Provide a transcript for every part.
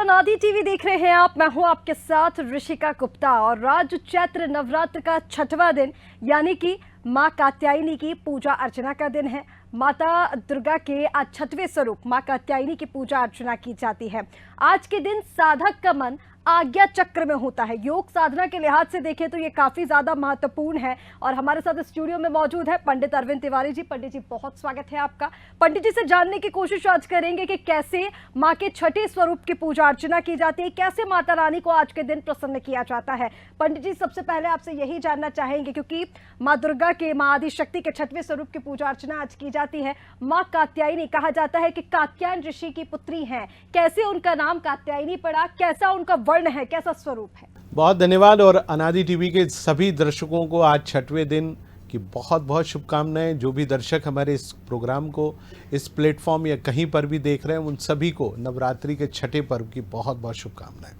अनादि टीवी देख रहे हैं आप। मैं हूं आपके साथ ऋषिका गुप्ता और आज चैत्र नवरात्र का छठवां दिन यानी कि मां कात्यायनी की पूजा अर्चना का दिन है। माता दुर्गा के आज छठवें स्वरूप मां कात्यायनी की पूजा अर्चना की जाती है। आज के दिन साधक का मन आज्ञा चक्र में होता है। योग साधना के लिहाज से देखें तो ये काफी ज्यादा महत्वपूर्ण है। और हमारे साथ स्टूडियो में मौजूद है पंडित अरविंद तिवारी जी। पंडित जी बहुत स्वागत है आपका। पंडित जी से जानने की कोशिश आज करेंगे कि कैसे माँ के छठे स्वरूप की पूजा अर्चना की जाती है, कैसे माता रानी को आज के दिन प्रसन्न किया जाता है। पंडित जी सबसे पहले आपसे यही जानना चाहेंगे, क्योंकि माँ दुर्गा के, माँ आदिशक्ति के छठवें स्वरूप की पूजा अर्चना आज की जाती है। माँ कात्यायनी कहा जाता है कि कात्यायन ऋषि की पुत्री हैं। कैसे उनका नाम कात्यायनी पड़ा, कैसा उनका वर्ण है, कैसा स्वरूप है? बहुत धन्यवाद। और अनादि टीवी के सभी दर्शकों को आज छठवें दिन की बहुत बहुत शुभकामनाएं। जो भी दर्शक हमारे इस प्रोग्राम को इस प्लेटफॉर्म या कहीं पर भी देख रहे हैं, उन सभी को नवरात्रि के छठे पर्व की बहुत बहुत शुभकामनाएं।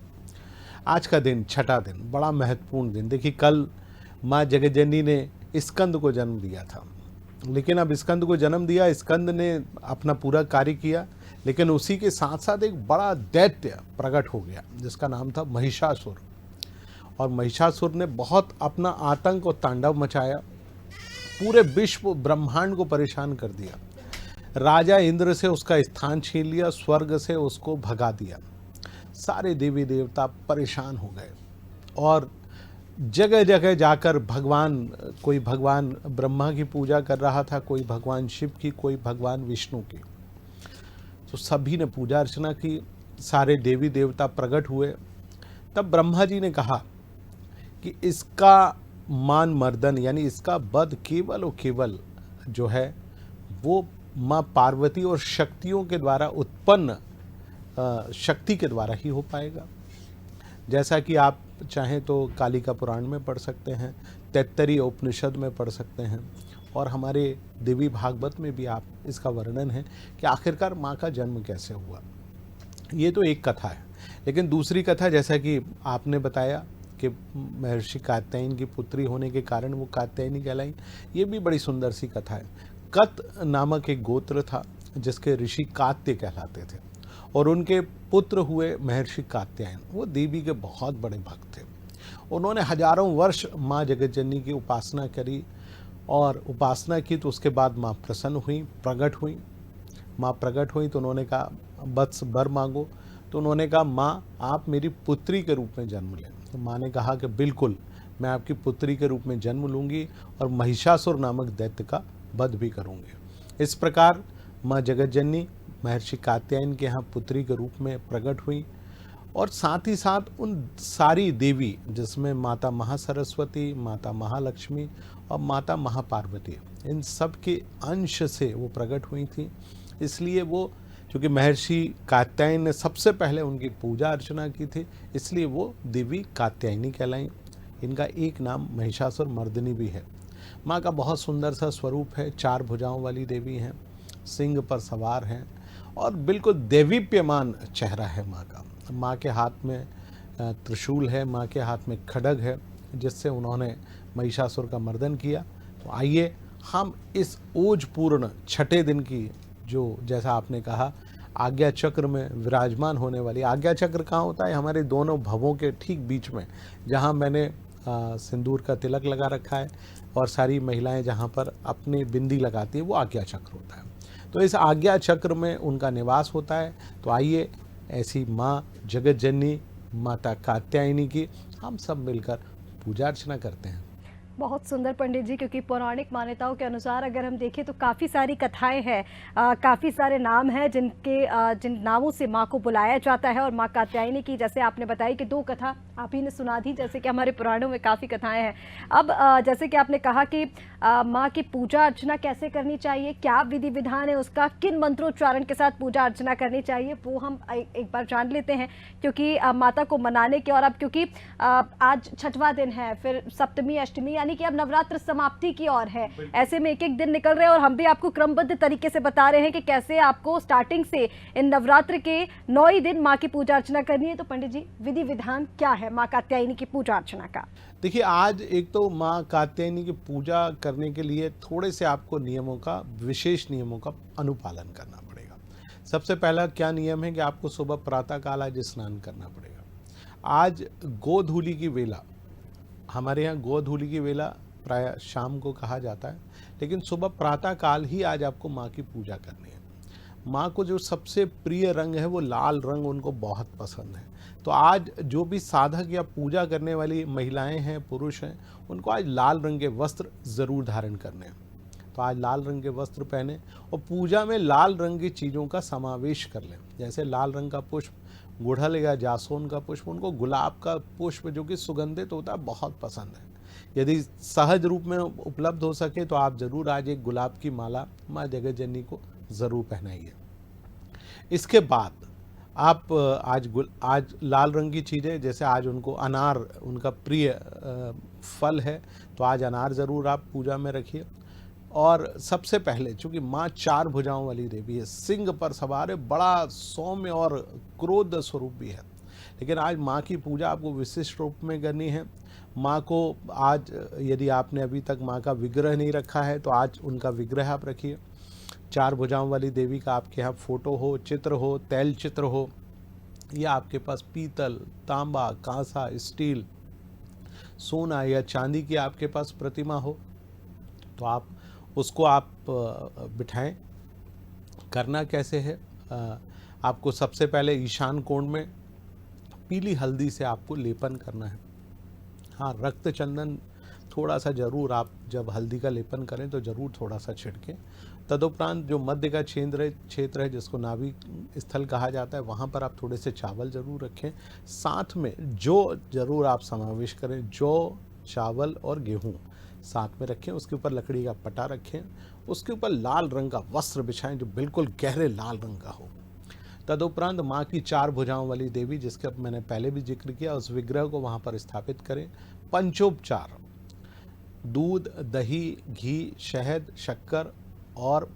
आज का दिन, छठा दिन, बड़ा महत्वपूर्ण दिन। देखिए, कल माँ जगज्जननी ने स्कंद को जन्म दिया था, लेकिन अब स्कंद को जन्म दिया, स्कंद ने अपना पूरा कार्य किया, लेकिन उसी के साथ साथ एक बड़ा दैत्य प्रकट हो गया जिसका नाम था महिषासुर। और महिषासुर ने बहुत अपना आतंक और तांडव मचाया, पूरे विश्व ब्रह्मांड को परेशान कर दिया। राजा इंद्र से उसका स्थान छीन लिया, स्वर्ग से उसको भगा दिया। सारे देवी देवता परेशान हो गए और जगह जगह जाकर कोई भगवान ब्रह्मा की पूजा कर रहा था, कोई भगवान शिव की, कोई भगवान विष्णु की। तो सभी ने पूजा अर्चना की, सारे देवी देवता प्रकट हुए। तब ब्रह्मा जी ने कहा कि इसका मान मर्दन यानी इसका वध केवल और केवल जो है वो माँ पार्वती और शक्तियों के द्वारा उत्पन्न शक्ति के द्वारा ही हो पाएगा। जैसा कि आप चाहें तो कालिका पुराण में पढ़ सकते हैं, तैत्तरीय उपनिषद में पढ़ सकते हैं, और हमारे देवी भागवत में भी आप इसका वर्णन है कि आखिरकार माँ का जन्म कैसे हुआ। ये तो एक कथा है, लेकिन दूसरी कथा, जैसा कि आपने बताया कि महर्षि कात्यायन की पुत्री होने के कारण वो कात्यायनी कहलाई, ये भी बड़ी सुंदर सी कथा है। कत नामक एक गोत्र था जिसके ऋषि कात्य कहलाते थे, और उनके पुत्र हुए महर्षि कात्यायन। वो देवी के बहुत बड़े भक्त थे। उन्होंने हजारों वर्ष माँ जगज्जननी की उपासना करी, और उपासना की तो उसके बाद माँ प्रसन्न हुई, प्रकट हुई। माँ प्रकट हुई तो उन्होंने कहा वत्स वर मांगो। तो उन्होंने कहा माँ आप मेरी पुत्री के रूप में जन्म लें। तो माँ ने कहा कि बिल्कुल, मैं आपकी पुत्री के रूप में जन्म लूँगी और महिषासुर नामक दैत्य का वध भी करूँगी। इस प्रकार माँ जगज्जननी महर्षि कात्यायन के यहाँ पुत्री के रूप में प्रकट हुई, और साथ ही साथ उन सारी देवी, जिसमें माता महासरस्वती, माता महालक्ष्मी और माता महापार्वती, इन सब के अंश से वो प्रकट हुई थी। इसलिए वो, क्योंकि महर्षि कात्यायन ने सबसे पहले उनकी पूजा अर्चना की थी, इसलिए वो देवी कात्यायनी कहलाई। इनका एक नाम महिषासुर मर्दिनी भी है। माँ का बहुत सुंदर सा स्वरूप है, 4 भुजाओं वाली देवी हैं, सिंह पर सवार हैं, और बिल्कुल देवीप्यमान चेहरा है माँ का। माँ के हाथ में त्रिशूल है, माँ के हाथ में खड्ग है, जिससे उन्होंने महिषासुर का मर्दन किया। तो आइए हम इस ओजपूर्ण छठे दिन की, जो जैसा आपने कहा आज्ञा चक्र में विराजमान होने वाली, आज्ञा चक्र कहाँ होता है? हमारे दोनों भवों के ठीक बीच में, जहाँ मैंने सिंदूर का तिलक लगा रखा है, और सारी महिलाएं जहाँ पर अपनी बिंदी लगाती है, वो आज्ञा चक्र होता है। तो इस आज्ञा चक्र में उनका निवास होता है। तो आइए ऐसी माँ जगज्जननी माता कात्यायनी की हम सब मिलकर पूजा अर्चना करते हैं। बहुत सुंदर पंडित जी, क्योंकि पौराणिक मान्यताओं के अनुसार अगर हम देखें तो काफ़ी सारी कथाएं हैं, काफ़ी सारे नाम हैं जिन नामों से माँ को बुलाया जाता है। और माँ कात्यायनी की, जैसे आपने बताई कि 2 कथा आप ही ने सुना दी, जैसे कि हमारे पुराणों में काफ़ी कथाएं हैं। अब जैसे कि आपने कहा कि माँ की पूजा अर्चना कैसे करनी चाहिए, क्या विधि विधान है उसका, किन मंत्रोच्चारण के साथ पूजा अर्चना करनी चाहिए, वो हम एक बार जान लेते हैं। क्योंकि माता को मनाने के, और अब क्योंकि आज छठवां दिन है, फिर सप्तमी अष्टमी, यानी कि अब नवरात्र समाप्ति की ओर है। ऐसे में एक दिन निकल रहे हैं, और हम भी आपको क्रमबद्ध तरीके से बता रहे हैं कि कैसे आपको स्टार्टिंग से इन नवरात्र के 9 ही दिन माँ की पूजा अर्चना करनी है। तो पंडित जी, विधि विधान क्या है माँ कात्यायनी की पूजा अर्चना का? देखिए, आज एक तो माँ कात्यायनी की पूजा करने के लिए थोड़े से आपको नियमों का, विशेष नियमों का अनुपालन करना पड़ेगा। सबसे पहला क्या नियम है कि आपको सुबह प्रातः काल आज स्नान करना पड़ेगा। आज गोधूलि की वेला, हमारे यहाँ गोधूलि की वेला प्राय शाम को कहा जाता है, लेकिन सुबह प्रातः काल ही आज आपको माँ की पूजा करनी है। माँ को जो सबसे प्रिय रंग है वो लाल रंग उनको बहुत पसंद है। तो आज जो भी साधक या पूजा करने वाली महिलाएं हैं, पुरुष हैं, उनको आज लाल रंग के वस्त्र ज़रूर धारण करने हैं। तो आज लाल रंग के वस्त्र पहने और पूजा में लाल रंग की चीज़ों का समावेश कर लें। जैसे लाल रंग का पुष्प, गुड़हल या जासून का पुष्प, उनको गुलाब का पुष्प जो कि सुगंधित होता है बहुत पसंद है। यदि सहज रूप में उपलब्ध हो सके तो आप ज़रूर आज एक गुलाब की माला माँ जगत जननी को ज़रूर पहनाइए। इसके बाद आप आज लाल रंग की चीज़ें, जैसे आज उनको अनार उनका प्रिय फल है, तो आज अनार ज़रूर आप पूजा में रखिए। और सबसे पहले, चूँकि माँ 4 भुजाओं वाली देवी है, सिंह पर सवार है, बड़ा सौम्य और क्रोध स्वरूप भी है, लेकिन आज माँ की पूजा आपको विशिष्ट रूप में करनी है। माँ को आज, यदि आपने अभी तक माँ का विग्रह नहीं रखा है तो आज उनका विग्रह आप रखिए। 4 भुजाओं वाली देवी का आपके यहाँ फोटो हो, चित्र हो, तैल चित्र हो, या आपके पास पीतल, तांबा, कांसा, स्टील, सोना या चांदी की आपके पास प्रतिमा हो, तो आप उसको आप बिठाएं। करना कैसे है, आपको सबसे पहले ईशान कोण में पीली हल्दी से आपको लेपन करना है। हाँ, रक्त चंदन थोड़ा सा जरूर, आप जब हल्दी का लेपन करें तो ज़रूर थोड़ा सा छिड़कें। तदुपरांत जो मध्य का क्षेत्र है जिसको नाभि स्थल कहा जाता है, वहाँ पर आप थोड़े से चावल ज़रूर रखें। साथ में जो ज़रूर आप समावेश करें, जौ, चावल और गेहूँ साथ में रखें। उसके ऊपर लकड़ी का पटा रखें, उसके ऊपर लाल रंग का वस्त्र बिछाएं जो बिल्कुल गहरे लाल रंग का हो। तदुपरांत माँ की 4 भुजाओं वाली देवी, जिसका मैंने पहले भी जिक्र किया, उस विग्रह को वहाँ पर स्थापित करें। पंचोपचार, दूध, दही, घी, शहद, शक्कर और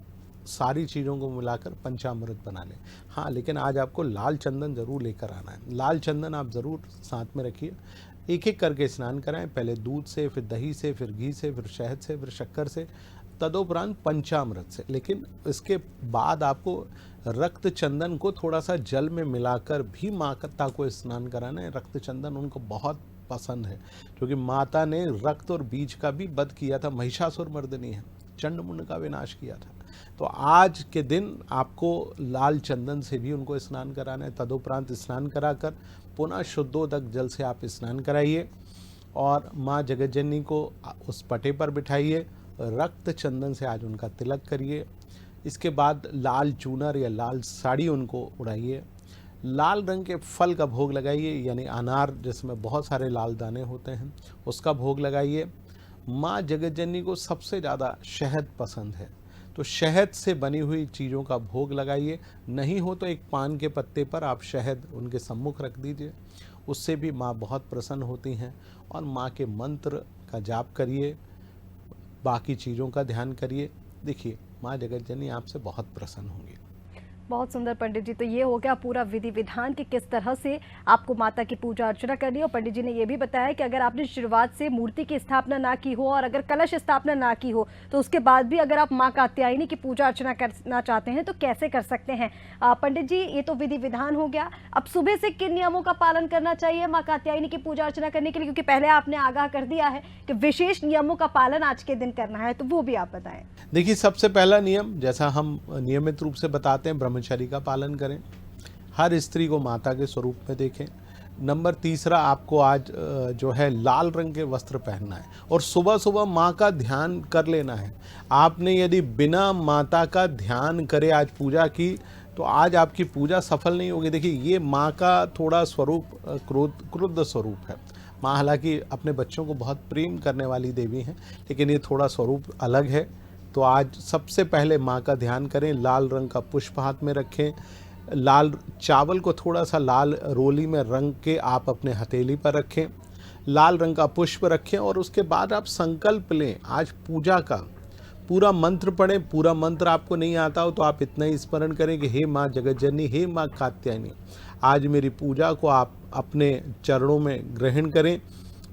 सारी चीज़ों को मिलाकर पंचामृत बना लें। हाँ, लेकिन आज आपको लाल चंदन ज़रूर लेकर आना है। लाल चंदन आप ज़रूर साथ में रखिए। एक एक करके स्नान कराएं, पहले दूध से, फिर दही से, फिर घी से, फिर शहद से, फिर शक्कर से, तदोपरांत पंचामृत से। लेकिन इसके बाद आपको रक्त चंदन को थोड़ा सा जल में मिलाकर भी माता को स्नान कराना है। रक्त चंदन उनको बहुत पसंद है, क्योंकि माता ने रक्त और बीज का भी वध किया था। महिषासुर मर्दिनी है, चंडमुंड का विनाश किया था। तो आज के दिन आपको लाल चंदन से भी उनको स्नान कराना है। तदुपरांत स्नान कराकर पुनः शुद्धोदक जल से आप स्नान कराइए और माँ जगतजननी को उस पटे पर बिठाइए। रक्त चंदन से आज उनका तिलक करिए। इसके बाद लाल चूनर या लाल साड़ी उनको उड़ाइए। लाल रंग के फल का भोग लगाइए, यानी अनार जिसमें बहुत सारे लाल दाने होते हैं उसका भोग लगाइए। माँ जगतजननी को सबसे ज़्यादा शहद पसंद है, तो शहद से बनी हुई चीज़ों का भोग लगाइए। नहीं हो तो एक पान के पत्ते पर आप शहद उनके सम्मुख रख दीजिए, उससे भी माँ बहुत प्रसन्न होती हैं। और माँ के मंत्र का जाप करिए, बाकी चीज़ों का ध्यान करिए। देखिए, माँ जगतजननी आपसे बहुत प्रसन्न होंगी। बहुत सुंदर पंडित जी। तो ये हो गया पूरा विधि विधान कि किस तरह से आपको माता की पूजा अर्चना करनी है। और पंडित जी ने ये भी बताया कि अगर आपने शुरुआत से मूर्ति की स्थापना ना की हो और अगर कलश स्थापना ना की हो तो उसके बाद भी अगर आप माँ कात्यायनी की पूजा अर्चना करना चाहते हैं तो कैसे कर सकते हैं। पंडित जी, ये तो विधि विधान हो गया। अब सुबह से किन नियमों का पालन करना चाहिए माँ कात्यायनी की पूजा अर्चना करने के लिए, क्योंकि पहले आपने आगाह कर दिया है कि विशेष नियमों का पालन आज के दिन करना है, तो वो भी आप बताएं। देखिए, सबसे पहला नियम, जैसा हम नियमित रूप से बताते हैं, ब्रह्मचर्य का पालन करें। हर स्त्री को माता के स्वरूप में देखें। नंबर तीसरा, आपको आज जो है लाल रंग के वस्त्र पहनना है और सुबह सुबह माँ का ध्यान कर लेना है। आपने यदि बिना माता का ध्यान करे आज पूजा की तो आज आपकी पूजा सफल नहीं होगी। देखिए, ये माँ का थोड़ा स्वरूप क्रुद्ध स्वरूप है। माँ हालांकि अपने बच्चों को बहुत प्रेम करने वाली देवी हैं, लेकिन ये थोड़ा स्वरूप अलग है। तो आज सबसे पहले माँ का ध्यान करें। लाल रंग का पुष्प हाथ में रखें। लाल चावल को थोड़ा सा लाल रोली में रंग के आप अपने हथेली पर रखें। लाल रंग का पुष्प रखें और उसके बाद आप संकल्प लें आज पूजा का। पूरा मंत्र पढ़ें। पूरा मंत्र आपको नहीं आता हो तो आप इतना ही स्मरण करें कि हे माँ जगतजननी, हे माँ कात्यायनी, आज मेरी पूजा को आप अपने चरणों में ग्रहण करें।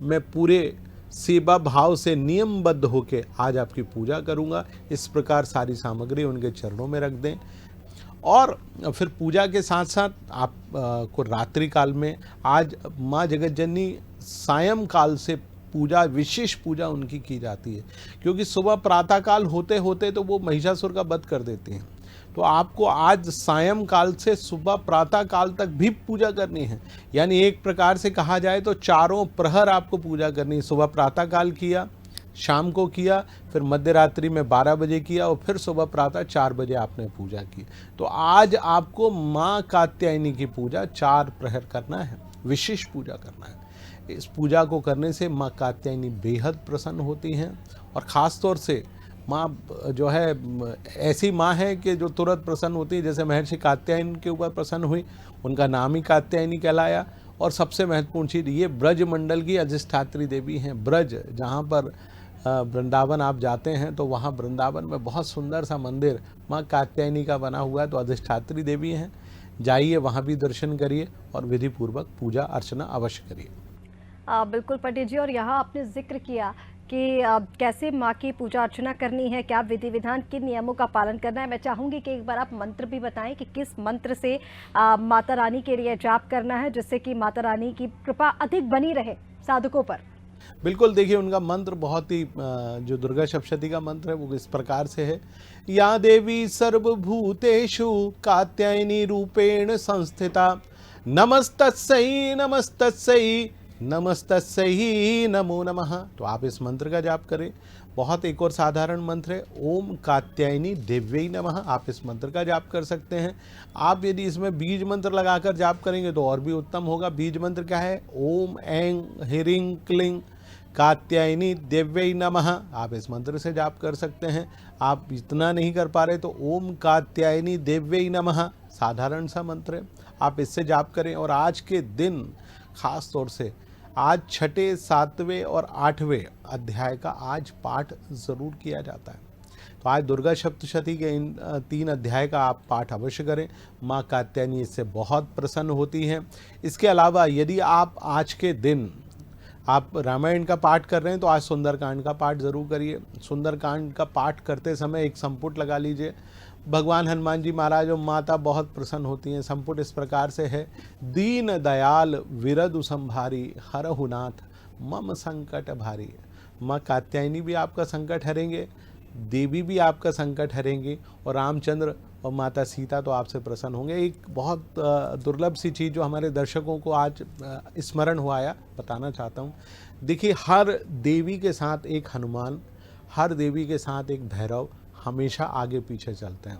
मैं पूरे सेवा भाव से नियमबद्ध होकर आज आपकी पूजा करूंगा। इस प्रकार सारी सामग्री उनके चरणों में रख दें और फिर पूजा के साथ साथ आप को रात्रि काल में आज माँ जगत जननी सायं काल से पूजा, विशेष पूजा उनकी की जाती है, क्योंकि सुबह प्रातः काल होते होते तो वो महिषासुर का वध कर देते हैं। तो आपको आज सायं काल से सुबह प्रातः काल तक भी पूजा करनी है, यानी एक प्रकार से कहा जाए तो चारों प्रहर आपको पूजा करनी है। सुबह प्रातः काल किया, शाम को किया, फिर मध्य रात्रि में 12 बजे किया और फिर सुबह प्रातः 4 बजे आपने पूजा की। तो आज आपको माँ कात्यायनी की पूजा 4 प्रहर करना है, विशेष पूजा करना है। इस पूजा को करने से माँ कात्यायनी बेहद प्रसन्न होती हैं और ख़ास तौर से माँ जो है ऐसी माँ है कि जो तुरंत प्रसन्न होती है। जैसे महर्षि कात्यायन के ऊपर प्रसन्न हुई, उनका नाम ही कात्यायनी कहलाया। और सबसे महत्वपूर्ण चीज़, ये ब्रज मंडल की अधिष्ठात्री देवी हैं। ब्रज, जहाँ पर वृंदावन आप जाते हैं तो वहाँ वृंदावन में बहुत सुंदर सा मंदिर माँ कात्यायनी का बना हुआ है, तो अधिष्ठात्री देवी हैं। जाइए, वहाँ भी दर्शन करिए और विधि पूर्वक पूजा अर्चना अवश्य करिए। बिल्कुल पंडित जी, और यहाँ आपने जिक्र किया कि कैसे माँ की पूजा अर्चना करनी है, क्या विधि विधान, किन नियमों का पालन करना है। मैं चाहूँगी कि एक बार आप मंत्र भी बताएं कि किस मंत्र से माता रानी के लिए जाप करना है, जिससे कि माता रानी की कृपा अधिक बनी रहे साधकों पर। बिल्कुल, देखिए उनका मंत्र बहुत ही जो दुर्गा सप्तशती का मंत्र है वो इस प्रकार से है। या देवी सर्वभूतेषु कात्यायनी रूपेण संस्थिता, नमस्तस्यै नमस्तस्यै नमस्तस्यै नमो नमः। तो आप इस मंत्र का जाप करें। बहुत एक और साधारण मंत्र है, ओम कात्यायनी देव्यै नमः। आप इस मंत्र का जाप कर सकते हैं। आप यदि इसमें बीज मंत्र लगाकर जाप करेंगे तो और भी उत्तम होगा। बीज मंत्र क्या है? ओम ऐं ह्रीं क्लीं कात्यायनी देव्यै नमः। आप इस मंत्र से जाप कर सकते हैं। आप इतना नहीं कर पा रहे तो ओम कात्यायनी देव्यै नमः, साधारण सा मंत्र है, आप इससे जाप करें। और आज के दिन खास तौर से आज 6, 7वें और 8वें अध्याय का आज पाठ ज़रूर किया जाता है। तो आज दुर्गा सप्तशती के इन 3 अध्याय का आप पाठ अवश्य करें। माँ कात्यायनी इससे बहुत प्रसन्न होती हैं। इसके अलावा यदि आप आज के दिन आप रामायण का पाठ कर रहे हैं तो आज सुंदरकांड का पाठ जरूर करिए। सुंदरकांड का पाठ करते समय एक संपुट लगा लीजिए। भगवान हनुमान जी महाराज और माता बहुत प्रसन्न होती हैं। संपुट इस प्रकार से है, दीन दयाल विरदु संभारी हरहु नाथ मम संकट भारी। माँ कात्यायनी भी आपका संकट हरेंगे, देवी भी आपका संकट हरेंगे और रामचंद्र और माता सीता तो आपसे प्रसन्न होंगे। एक बहुत दुर्लभ सी चीज़ जो हमारे दर्शकों को आज स्मरण हुआ आया, बताना चाहता हूँ। देखिए, हर देवी के साथ एक हनुमान, हर देवी के साथ एक भैरव हमेशा आगे पीछे चलते हैं।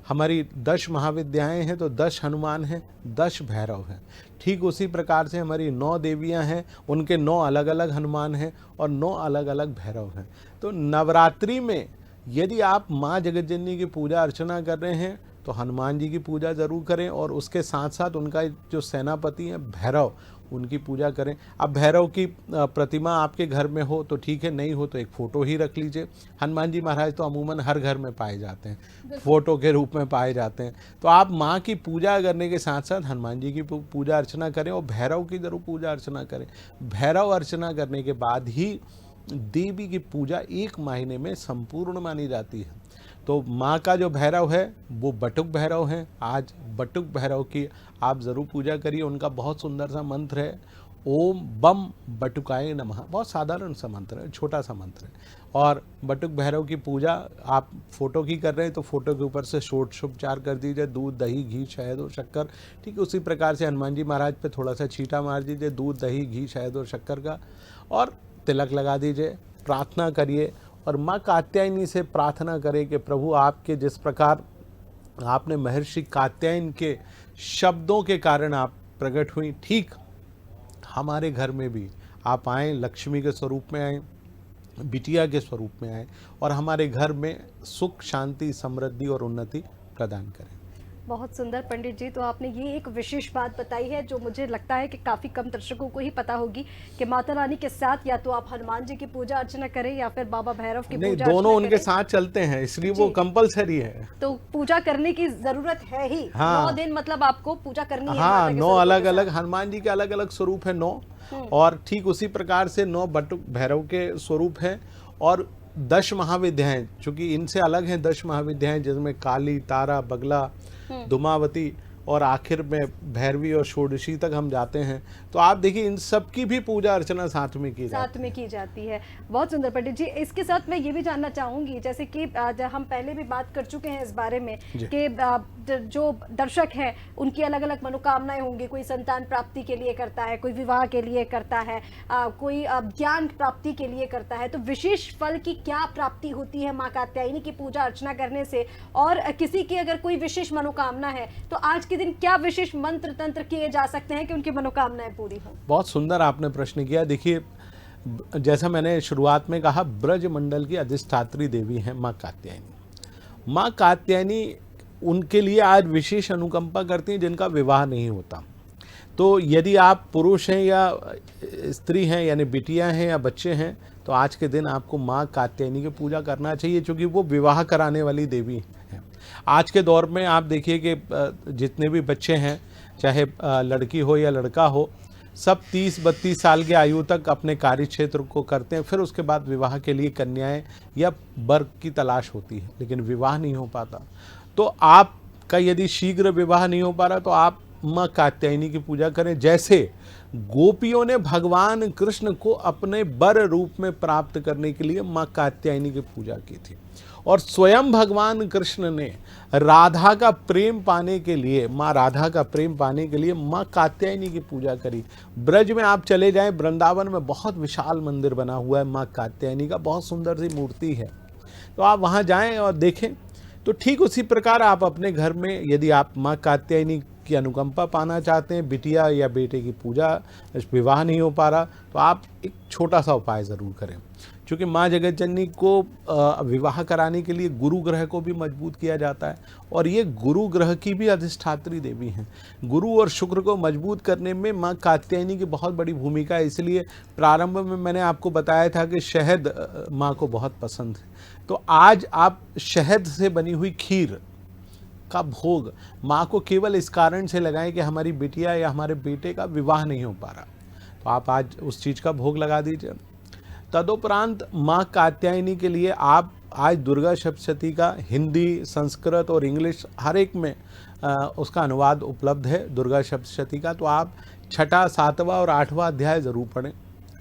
हमारी 10 महाविद्याएं हैं तो 10 हनुमान हैं, 10 भैरव हैं। ठीक उसी प्रकार से हमारी 9 देवियां हैं, उनके 9 अलग अलग हनुमान हैं और 9 अलग अलग भैरव हैं। तो नवरात्रि में यदि आप माँ जगतजननी की पूजा अर्चना कर रहे हैं तो हनुमान जी की पूजा ज़रूर करें और उसके साथ साथ उनका जो सेनापति हैं भैरव, उनकी पूजा करें। अब भैरव की प्रतिमा आपके घर में हो तो ठीक है, नहीं हो तो एक फ़ोटो ही रख लीजिए। हनुमान जी महाराज तो अमूमन हर घर में पाए जाते हैं, फ़ोटो के रूप में पाए जाते हैं। तो आप माँ की पूजा करने के साथ साथ हनुमान जी की पूजा अर्चना करें और भैरव की ज़रूर पूजा अर्चना करें। भैरव अर्चना करने के बाद ही देवी की पूजा 1 महीने में संपूर्ण मानी जाती है। तो माँ का जो भैरव है वो बटुक भैरव हैं। आज बटुक भैरव की आप ज़रूर पूजा करिए। उनका बहुत सुंदर सा मंत्र है, ओम बम बटुकाय नमः। बहुत साधारण सा मंत्र है, छोटा सा मंत्र है। और बटुक भैरव की पूजा आप फोटो की कर रहे हैं तो फोटो के ऊपर से षोडशोपचार कर दीजिए, दूध दही घी शहद और शक्कर। ठीक है, उसी प्रकार से हनुमान जी महाराज पे थोड़ा सा छींटा मार दीजिए दूध दही घी शहद और शक्कर का, और तिलक लगा दीजिए। प्रार्थना करिए और माँ कात्यायनी से प्रार्थना करें कि प्रभु आपके जिस प्रकार आपने महर्षि कात्यायन के शब्दों के कारण आप प्रकट हुई, ठीक हमारे घर में भी आप आएँ, लक्ष्मी के स्वरूप में आएँ, बिटिया के स्वरूप में आएँ और हमारे घर में सुख शांति समृद्धि और उन्नति प्रदान करें। बहुत सुंदर पंडित जी, तो आपने ये एक विशेष बात बताई है जो मुझे लगता है कि काफ़ी कम दर्शकों को ही पता होगी कि माता रानी के साथ या तो आप हनुमान जी की पूजा अर्चना करें या फिर बाबा भैरव की पूजा अर्चना दोनों उनके करें। साथ चलते हैं, इसलिए वो कंपलसरी है। तो पूजा करने की जरूरत है ही। हाँ, 9 दिन मतलब आपको पूजा करनी है। हाँ, 9 अलग अलग हनुमान जी के अलग अलग स्वरूप है 9, और ठीक उसी प्रकार से 9 बटुक भैरव के स्वरूप हैं। और 10 महाविद्याएं, चूंकि इनसे अलग हैं 10 महाविद्याएं, जिसमें काली, तारा, बगला, धूमावती और आखिर में भैरवी और षोडशी तक हम जाते हैं। तो आप देखिए इन सब की भी पूजा अर्चना साथ में की जाती है। बहुत सुंदर पंडित जी। इसके साथ मैं ये भी जानना चाहूंगी, जैसे कि हम पहले भी बात कर चुके हैं इस बारे में कि जो दर्शक हैं उनकी अलग अलग मनोकामनाएं होंगी। कोई संतान प्राप्ति के लिए करता है, कोई विवाह के लिए करता है, कोई ज्ञान प्राप्ति के लिए करता है। तो विशेष फल की क्या प्राप्ति होती है माँ कात्यायनी की पूजा अर्चना करने से? और किसी की अगर कोई विशेष मनोकामना है तो आज के दिन क्या विशेष मंत्र तंत्र किए जा सकते हैं कि उनकी मनोकामनाएं पूरी हो? बहुत सुंदर आपने प्रश्न किया। देखिए, जैसा मैंने शुरुआत में कहा, ब्रज मंडल की अधिष्ठात्री देवी हैं माँ कात्यायनी। माँ कात्यायनी उनके लिए आज विशेष अनुकंपा करती हैं जिनका विवाह नहीं होता। तो यदि आप पुरुष हैं या स्त्री हैं, यानी बिटियां हैं या बच्चे हैं, तो आज के दिन आपको माँ कात्यायनी की पूजा करना चाहिए, क्योंकि वो विवाह कराने वाली देवी हैं। आज के दौर में आप देखिए कि जितने भी बच्चे हैं, चाहे लड़की हो या लड़का हो, सब 30-32 साल की आयु तक अपने कार्य क्षेत्र को करते हैं। फिर उसके बाद विवाह के लिए कन्याएं या वर की तलाश होती है, लेकिन विवाह नहीं हो पाता। तो आपका यदि शीघ्र विवाह नहीं हो पा रहा तो आप माँ कात्यायनी की पूजा करें। जैसे गोपियों ने भगवान कृष्ण को अपने वर रूप में प्राप्त करने के लिए माँ कात्यायनी की पूजा की थी, और स्वयं भगवान कृष्ण ने राधा का प्रेम पाने के लिए, माँ राधा का प्रेम पाने के लिए माँ कात्यायनी की पूजा करी। ब्रज में आप चले जाएं, वृंदावन में बहुत विशाल मंदिर बना हुआ है माँ कात्यायनी का, बहुत सुंदर सी मूर्ति है। तो आप वहाँ जाएं और देखें। तो ठीक उसी प्रकार आप अपने घर में, यदि आप माँ कात्यायनी की अनुकंपा पाना चाहते हैं, बिटिया या बेटे की पूजा, विवाह नहीं हो पा रहा, तो आप एक छोटा सा उपाय ज़रूर करें। क्योंकि माँ जगत जननी को विवाह कराने के लिए गुरु ग्रह को भी मजबूत किया जाता है, और ये गुरु ग्रह की भी अधिष्ठात्री देवी हैं। गुरु और शुक्र को मजबूत करने में माँ कात्यायनी की बहुत बड़ी भूमिका है। इसलिए प्रारंभ में मैंने आपको बताया था कि शहद माँ को बहुत पसंद है। तो आज आप शहद से बनी हुई खीर का भोग माँ को केवल इस कारण से लगाएं कि हमारी बिटिया या हमारे बेटे का विवाह नहीं हो पा रहा, तो आप आज उस चीज़ का भोग लगा दीजिए। तदुपरांत माँ कात्यायनी के लिए आप आज दुर्गा सप्तशती का हिंदी, संस्कृत और इंग्लिश हर एक में उसका अनुवाद उपलब्ध है दुर्गा सप्तशती का। तो आप 6, 7 और 8वां अध्याय ज़रूर पढ़ें।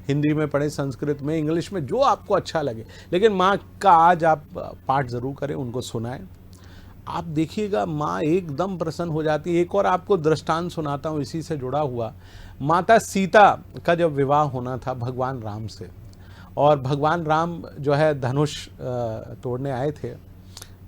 हिंदी में पढ़ें, संस्कृत में, इंग्लिश में, जो आपको अच्छा लगे, लेकिन माँ का आज आप पाठ ज़रूर करें, उनको सुनाएं। आप देखिएगा माँ एकदम प्रसन्न हो जाती है। एक और आपको दृष्टांत सुनाता हूँ इसी से जुड़ा हुआ। माता सीता का जब विवाह होना था भगवान राम से, और भगवान राम जो है धनुष तोड़ने आए थे,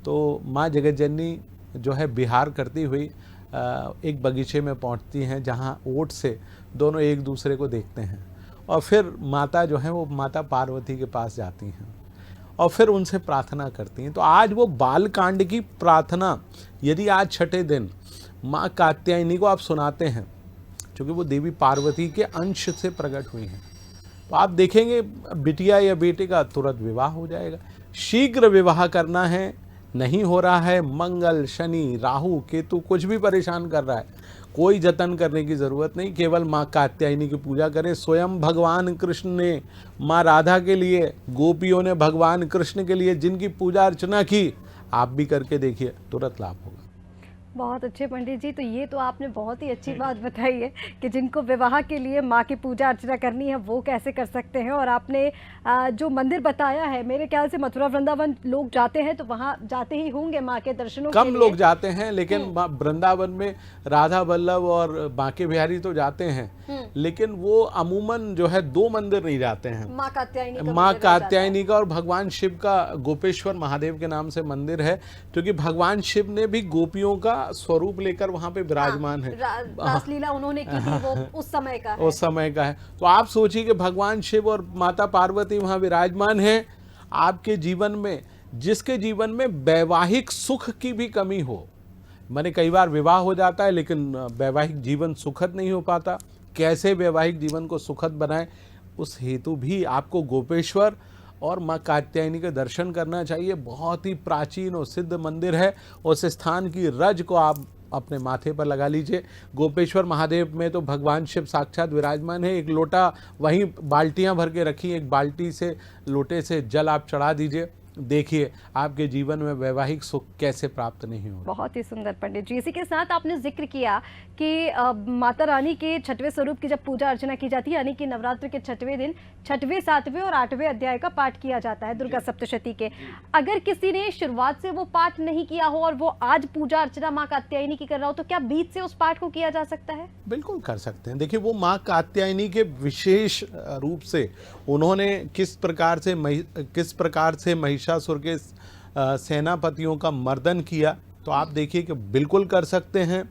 तो माँ जगत जननी जो है विहार करती हुई एक बगीचे में पहुँचती हैं, जहाँ ओट से दोनों एक दूसरे को देखते हैं, और फिर माता जो है वो माता पार्वती के पास जाती हैं और फिर उनसे प्रार्थना करती हैं। तो आज वो बालकांड की प्रार्थना यदि आज 6ठे दिन माँ कात्यायनी को आप सुनाते हैं, क्योंकि वो देवी पार्वती के अंश से प्रकट हुई हैं, तो आप देखेंगे बिटिया या बेटे का तुरंत विवाह हो जाएगा। शीघ्र विवाह करना है, नहीं हो रहा है, मंगल, शनि, राहु, केतु कुछ भी परेशान कर रहा है, कोई जतन करने की ज़रूरत नहीं। केवल माँ कात्यायनी की पूजा करें। स्वयं भगवान कृष्ण ने माँ राधा के लिए, गोपियों ने भगवान कृष्ण के लिए जिनकी पूजा अर्चना की, आप भी करके देखिए, तुरंत लाभ होगा। बहुत अच्छे पंडित जी। तो ये तो आपने बहुत ही अच्छी बात बताई है कि जिनको विवाह के लिए माँ की पूजा अर्चना करनी है वो कैसे कर सकते हैं। और आपने जो मंदिर बताया है, मेरे ख्याल से मथुरा वृंदावन लोग जाते हैं तो वहाँ जाते ही होंगे माँ के दर्शनों के लिए। कम लोग जाते हैं, लेकिन वृंदावन में राधा वल्लभ और बांके बिहारी तो जाते हैं, लेकिन वो अमूमन जो है 2 मंदिर नहीं जाते हैं। माँ कात्यायनी का और भगवान शिव का गोपेश्वर महादेव के नाम से मंदिर है, क्योंकि भगवान शिव ने भी गोपियों का स्वरूप लेकर वहां पे विराजमान है। रासलीला उन्होंने की थी, वो उस समय का है। उस समय का है। तो आप सोचिए कि भगवान शिव और माता पार्वती वहां विराजमान है। आपके जीवन में, जिसके जीवन में वैवाहिक सुख की भी कमी हो, मैंने कई बार विवाह हो जाता है लेकिन वैवाहिक जीवन सुखद नहीं हो पाता, कैसे वैवाहिक जीवन को सुखद बनाएं, उस हेतु भी आपको गोपेश्वर और माँ कात्यायनी के दर्शन करना चाहिए। बहुत ही प्राचीन और सिद्ध मंदिर है। उस स्थान की रज को आप अपने माथे पर लगा लीजिए। गोपेश्वर महादेव में तो भगवान शिव साक्षात विराजमान है। एक लोटा, वहीं बाल्टियां भर के रखी, एक बाल्टी से, लोटे से जल आप चढ़ा दीजिए। देखिए आपके जीवन में वैवाहिक सुख कैसे प्राप्त नहीं हो। बहुत ही सुंदर पंडित जी। इसी के साथ आपने जिक्र किया कि माता रानी के छठवें स्वरूप की जब पूजा अर्चना की जाती है, यानी कि नवरात्र के छठवें दिन 6वें, 7वें और 8वें अध्याय का पाठ किया जाता है दुर्गा सप्तशती के। अगर किसी ने शुरुआत से वो पाठ नहीं किया हो और वो आज पूजा अर्चना माँ कात्यायनी की कर रहा हो, तो क्या बीच से उस पाठ को किया जा सकता है? बिल्कुल कर सकते हैं। देखिए वो माँ कात्यायनी के विशेष रूप से उन्होंने किस प्रकार से महिषासुर के सेनापतियों का मर्दन किया, तो आप देखिए कि बिल्कुल कर सकते हैं।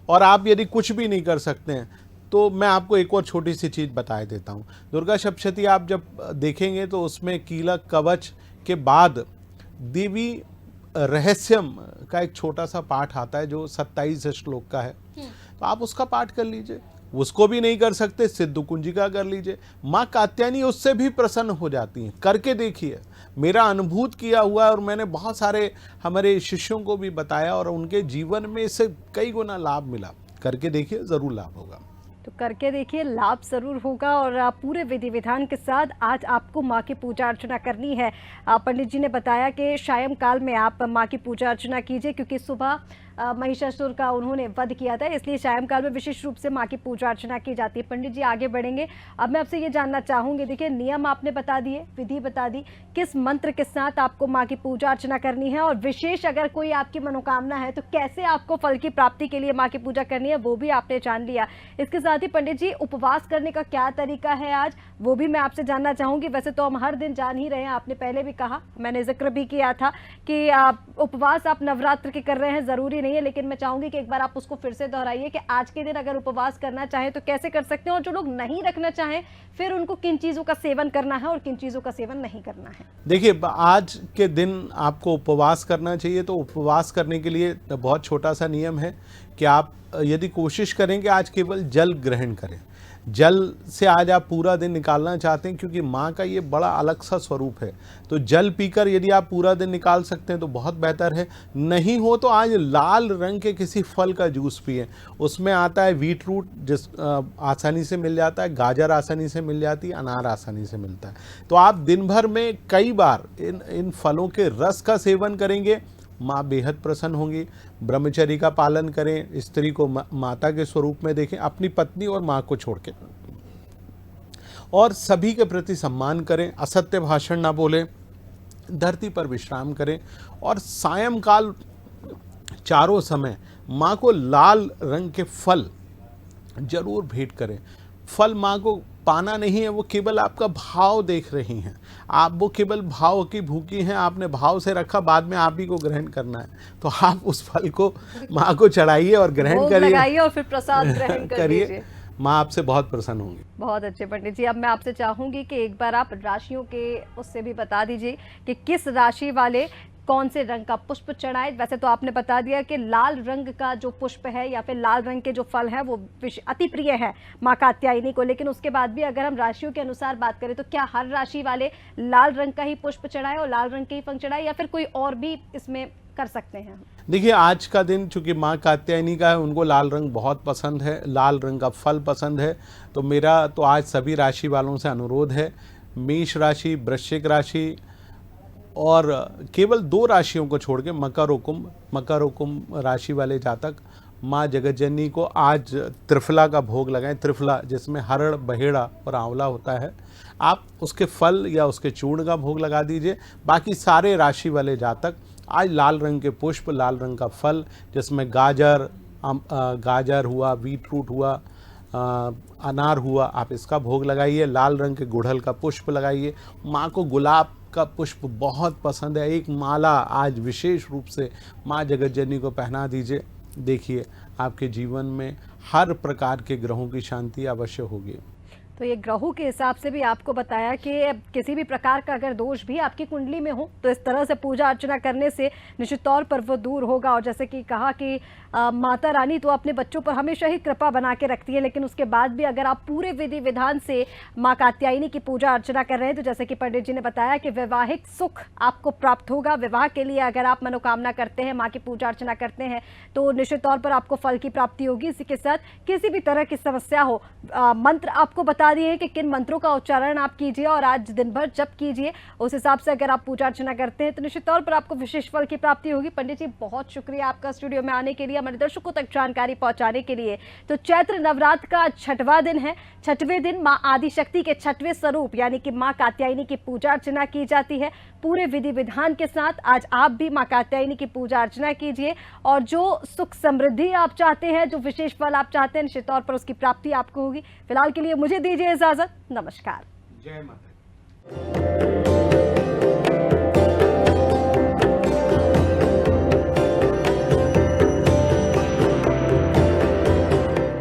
और आप यदि कुछ भी नहीं कर सकते हैं तो मैं आपको एक और छोटी सी चीज़ बता देता हूँ। दुर्गा सप्तशती आप जब देखेंगे तो उसमें कीलक कवच के बाद देवी रहस्यम का एक छोटा सा पाठ आता है जो 27 श्लोक का है, तो आप उसका पाठ कर लीजिए। उसको भी नहीं कर सकते, सिद्ध कुंजिका कर लीजिए। माँ कात्यायनी उससे भी प्रसन्न हो जाती हैं। करके देखिए, मेरा अनुभूत किया हुआ है और मैंने बहुत सारे हमारे शिष्यों को भी बताया और उनके जीवन में इससे कई गुना लाभ मिला। करके देखिए, ज़रूर लाभ होगा। तो करके देखिए, लाभ जरूर होगा। और पूरे विधि विधान के साथ आज आपको माँ की पूजा अर्चना करनी है। पंडित जी ने बताया कि सायं काल में आप माँ की पूजा अर्चना कीजिए, क्योंकि सुबह महिषासुर का उन्होंने वध किया था, इसलिए सायं काल में विशेष रूप से माँ की पूजा अर्चना की जाती है। पंडित जी आगे बढ़ेंगे। अब मैं आपसे ये जानना चाहूँगी, देखिए नियम आपने बता दिए, विधि बता दी, किस मंत्र के साथ आपको माँ की पूजा अर्चना करनी है, और विशेष अगर कोई आपकी मनोकामना है तो कैसे आपको फल की प्राप्ति के लिए माँ की पूजा करनी है, वो भी आपने जान लिया। इसके साथ ही पंडित जी उपवास करने का क्या तरीका है आज, वो भी मैं आपसे जानना चाहूँगी। वैसे तो हम हर दिन जान ही रहे हैं, आपने पहले भी कहा, मैंने जिक्र भी किया था कि उपवास आप नवरात्र के कर रहे हैं, ज़रूरी नहीं है, लेकिन मैं चाहूंगी कि एक बार आप उसको फिर से दोहराइए कि आज के दिन अगर उपवास करना चाहे तो कैसे कर सकते हैं, और जो लोग नहीं रखना चाहें फिर उनको किन चीजों का सेवन करना है और किन चीजों का सेवन नहीं करना है। देखिए आज के दिन आपको उपवास करना चाहिए, तो उपवास करने के लिए बहुत छोटा सा नियम है कि आप यदि कोशिश करें कि आज केवल जल ग्रहण करें। जल से आज आप पूरा दिन निकालना चाहते हैं, क्योंकि माँ का ये बड़ा अलग सा स्वरूप है, तो जल पीकर यदि आप पूरा दिन निकाल सकते हैं तो बहुत बेहतर है। नहीं हो तो आज लाल रंग के किसी फल का जूस पिए। उसमें आता है बीट रूट, जिस आसानी से मिल जाता है, गाजर आसानी से मिल जाती है, अनार आसानी से मिलता है। तो आप दिन भर में कई बार इन फलों के रस का सेवन करेंगे, माँ बेहद प्रसन्न होंगी। ब्रह्मचर्य का पालन करें, स्त्री को माता के स्वरूप में देखें, अपनी पत्नी और माँ को छोड़ के, और सभी के प्रति सम्मान करें, असत्य भाषण ना बोलें, धरती पर विश्राम करें, और सायंकाल चारों समय माँ को लाल रंग के फल जरूर भेंट करें। फल माँ को पाना नहीं है, वो केवल आपका भाव देख रही हैं। आप वो केवल भाव की भूखी हैं, आपने भाव से रखा, बाद में आप ही को ग्रहण करना है, तो आप उस फल को माँ को चढ़ाइए और ग्रहण करिए और फिर प्रसाद ग्रहण करिए। माँ आपसे बहुत प्रसन्न होंगी। बहुत अच्छे पंडित जी। अब मैं आपसे चाहूंगी कि एक बार आप राशियों के उससे भी बता दीजिए कि किस राशि वाले कौन से रंग का पुष्प चढ़ाए। वैसे तो आपने बता दिया कि लाल रंग का जो पुष्प है या फिर लाल रंग के जो फल है वो अति प्रिय है माँ कात्यायनी को, लेकिन उसके बाद भी अगर हम राशियों के अनुसार बात करें तो क्या हर राशि वाले लाल रंग का ही पुष्प चढ़ाए और लाल रंग के ही फल चढ़ाए, या फिर कोई और भी इसमें कर सकते हैं? देखिए आज का दिन चूंकि माँ कात्यायनी का है, उनको लाल रंग बहुत पसंद है, लाल रंग का फल पसंद है, तो मेरा तो आज सभी राशि वालों से अनुरोध है, मेष राशि, वृश्चिक राशि और केवल 2 राशियों को छोड़ के मकर और कुंभ राशि वाले जातक माँ जगतजननी को आज त्रिफला का भोग लगाएं। त्रिफला जिसमें हरड़, बहेड़ा और आंवला होता है, आप उसके फल या उसके चूर्ण का भोग लगा दीजिए। बाकी सारे राशि वाले जातक आज लाल रंग के पुष्प, लाल रंग का फल जिसमें गाजर हुआ, बीटरूट हुआ, अनार हुआ, आप इसका भोग लगाइए। लाल रंग के गुड़हल का पुष्प लगाइए। माँ को गुलाब का पुष्प बहुत पसंद है, एक माला आज विशेष रूप से माँ जगतजननी को पहना दीजिए। देखिए आपके जीवन में हर प्रकार के ग्रहों की शांति अवश्य होगी। तो ये ग्रहों के हिसाब से भी आपको बताया कि किसी भी प्रकार का अगर दोष भी आपकी कुंडली में हो तो इस तरह से पूजा अर्चना करने से निश्चित तौर पर वो दूर होगा। और जैसे कि कहा कि माता रानी तो अपने बच्चों पर हमेशा ही कृपा बना के रखती है, लेकिन उसके बाद भी अगर आप पूरे विधि विधान से माँ कात्यायनी की पूजा अर्चना कर रहे हैं तो जैसे कि पंडित जी ने बताया कि वैवाहिक सुख आपको प्राप्त होगा। विवाह के लिए अगर आप मनोकामना करते हैं, माँ की पूजा अर्चना करते हैं तो निश्चित तौर पर आपको फल की प्राप्ति होगी। इसी के साथ किसी भी तरह की समस्या हो, मंत्र आपको बता दिए हैं कि किन मंत्रों का उच्चारण आप कीजिए और आज दिन भर जप कीजिए। उस हिसाब से अगर आप पूजा अर्चना करते हैं तो निश्चित तौर पर आपको विशेष फल की प्राप्ति होगी। पंडित जी बहुत शुक्रिया आपका स्टूडियो में आने के लिए, हमारे दर्शकों तक जानकारी पहुंचाने के लिए। तो चैत्र नवरात्र का 6वां दिन है। 6वें दिन माँ आदिशक्ति के 6वें स्वरूप यानी कि माँ कात्यायनी की पूजा अर्चना की जाती है पूरे विधि विधान के साथ। आज आप भी माँ कात्यायनी की पूजा अर्चना कीजिए और जो सुख समृद्धि आप चाहते हैं, जो विशेष फल आप चाहते हैं, निश्चित तौर पर उसकी प्राप्ति आपको होगी। फिलहाल के लिए मुझे दीजिए इजाजत। नमस्कार। जय माता दी।